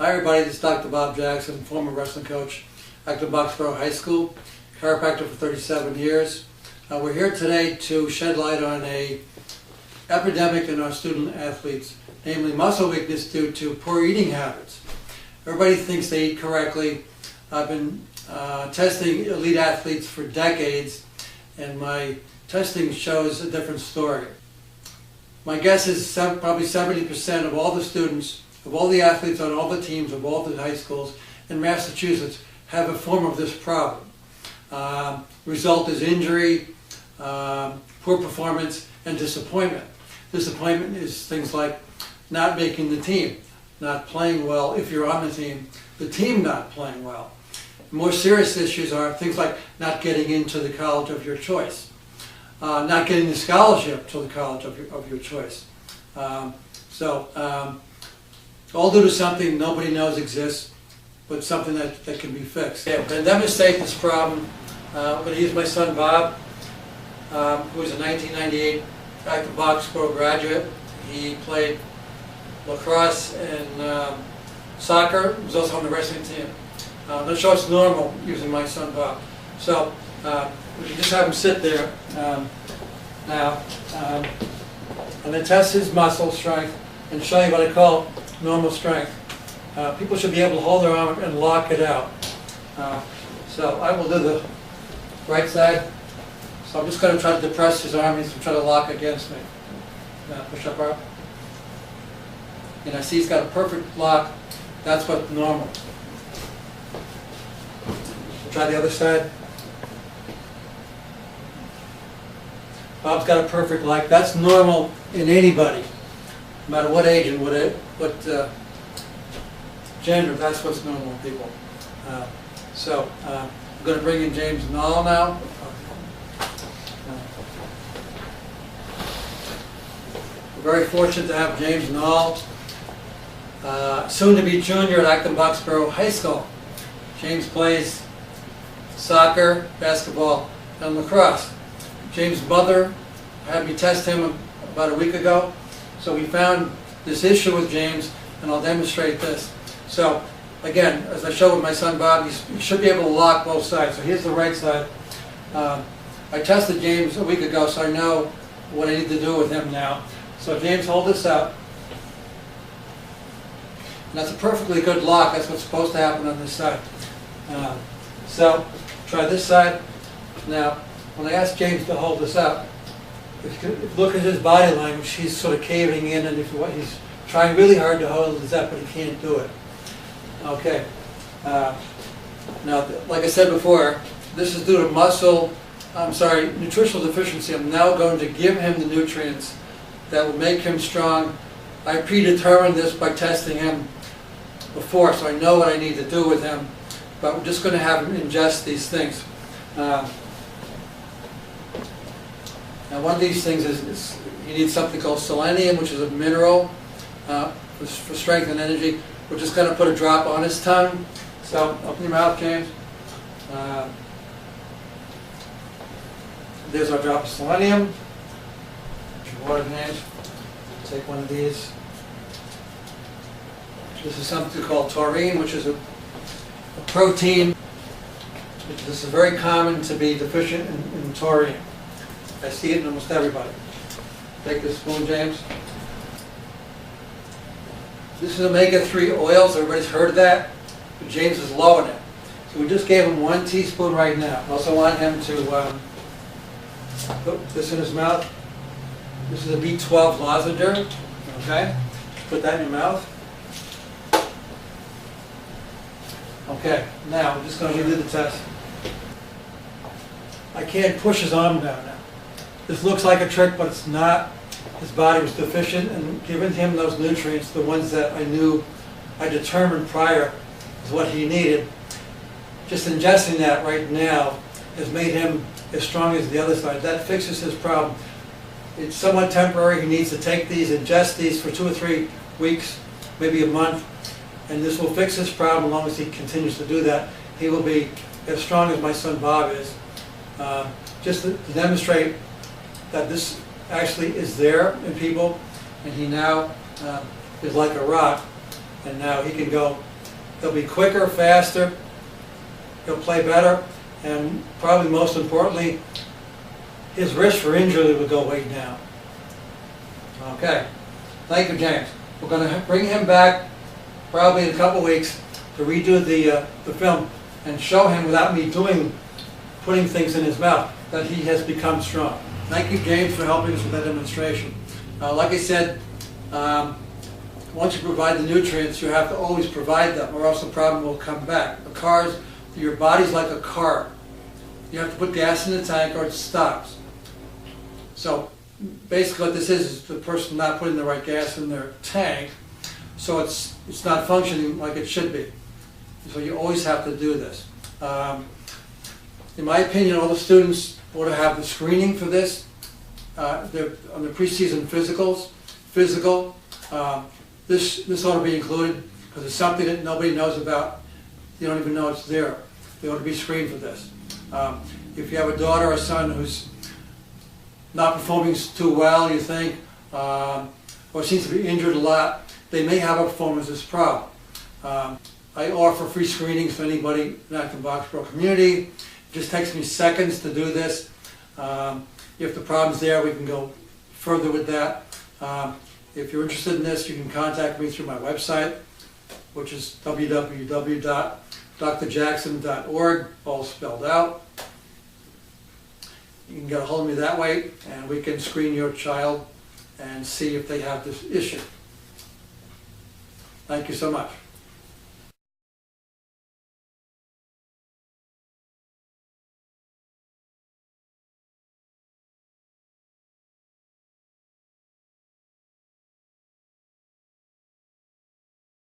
Hi everybody, this is Dr. Bob Jackson, former wrestling coach, Acton Boxborough High School, chiropractor for 37 years. We're here today to shed light on an epidemic in our student athletes, namely muscle weakness due to poor eating habits. Everybody thinks they eat correctly. I've been testing elite athletes for decades, and my testing shows a different story. My guess is probably 70% of all the students, of all the athletes on all the teams of all the high schools in Massachusetts have a form of this problem. Result is injury, poor performance, and disappointment. Disappointment is things like not making the team, not playing well if you're on the team not playing well. More serious issues are things like not getting into the college of your choice, not getting the scholarship to the college of your choice. All due to something nobody knows exists, but something that can be fixed. Yeah, to demonstrate this problem, I'm going to use my son Bob, who is a 1998 Acton Boxborough graduate. He played lacrosse and soccer. He was also on the wrestling team. I'm not sure it's normal using my son Bob. So we can just have him sit there now. I'm going to test his muscle strength and show you what I call normal strength. People should be able to hold their arm and lock it out. So I will do the right side. So I'm just going to try to depress his arm. He's going to try to lock against me. Now push up arm. And I see he's got a perfect lock. That's what's normal. We'll try the other side. Bob's got a perfect lock. That's normal in anybody, no matter what age and what gender. That's what's normal in people. I'm going to bring in James Nall now. We're very fortunate to have James Nall, soon to be junior at Acton Boxborough High School. James plays soccer, basketball, and lacrosse. James' mother had me test him about a week ago, so we found this issue with James, and I'll demonstrate this. So again, as I showed with my son Bob, he should be able to lock both sides. So here's the right side. I tested James a week ago, so I know what I need to do with him now. So James, hold this up. And that's a perfectly good lock. That's what's supposed to happen on this side. So try this side. Now, when I asked James to hold this up, if you look at his body language, he's sort of caving in, and he's trying really hard to hold this up, but he can't do it. Okay. Now, like I said before, this is due to nutritional deficiency. I'm now going to give him the nutrients that will make him strong. I predetermined this by testing him before, so I know what I need to do with him, but we're just going to have him ingest these things. Now, one of these things is he needs something called selenium, which is a mineral for strength and energy. We're just going to put a drop on his tongue. So open your mouth, James. There's our drop of selenium. Get your water, James. Take one of these. This is something called taurine, which is a protein. This is very common to be deficient in taurine. I see it in almost everybody. Take this spoon, James. This is omega-3 oils. Everybody's heard of that, but James is low in it. So we just gave him 1 teaspoon right now. I also want him to put this in his mouth. This is a B12 lozenge. Okay, put that in your mouth. Okay, now we're just going to do the test. I can't push his arm down now. This looks like a trick, but it's not. His body was deficient, and giving him those nutrients, the ones that I determined prior is what he needed. Just ingesting that right now has made him as strong as the other side. That fixes his problem. It's somewhat temporary. He needs to take these, ingest these for 2 or 3 weeks, maybe a month, and this will fix his problem. As long as he continues to do that, he will be as strong as my son Bob is. Just to demonstrate that this actually is there in people, and he now is like a rock, and now he can go He'll be quicker, faster, he'll play better, and probably most importantly, his risk for injury will go way down. Okay, thank you, James. We're going to bring him back probably in a couple weeks to redo the film and show him, without me putting things in his mouth, that he has become strong. Thank you, James, for helping us with that demonstration. Like I said, once you provide the nutrients, you have to always provide them, or else the problem will come back. Your body's like a car. You have to put gas in the tank or it stops. So basically what this is the person not putting the right gas in their tank, so it's not functioning like it should be. So you always have to do this. In my opinion, all the students ought to have the screening for this. They're on the preseason physical. This ought to be included because it's something that nobody knows about. You don't even know it's there. They ought to be screened for this. If you have a daughter or son who's not performing too well, you think, or seems to be injured a lot, they may have a performance problem. I offer free screenings for anybody in the Acton-Boxborough community. It just takes me seconds to do this. If the problem's there, we can go further with that. If you're interested in this, you can contact me through my website, which is www.drjackson.org, all spelled out. You can get a hold of me that way, and we can screen your child and see if they have this issue. Thank you so much.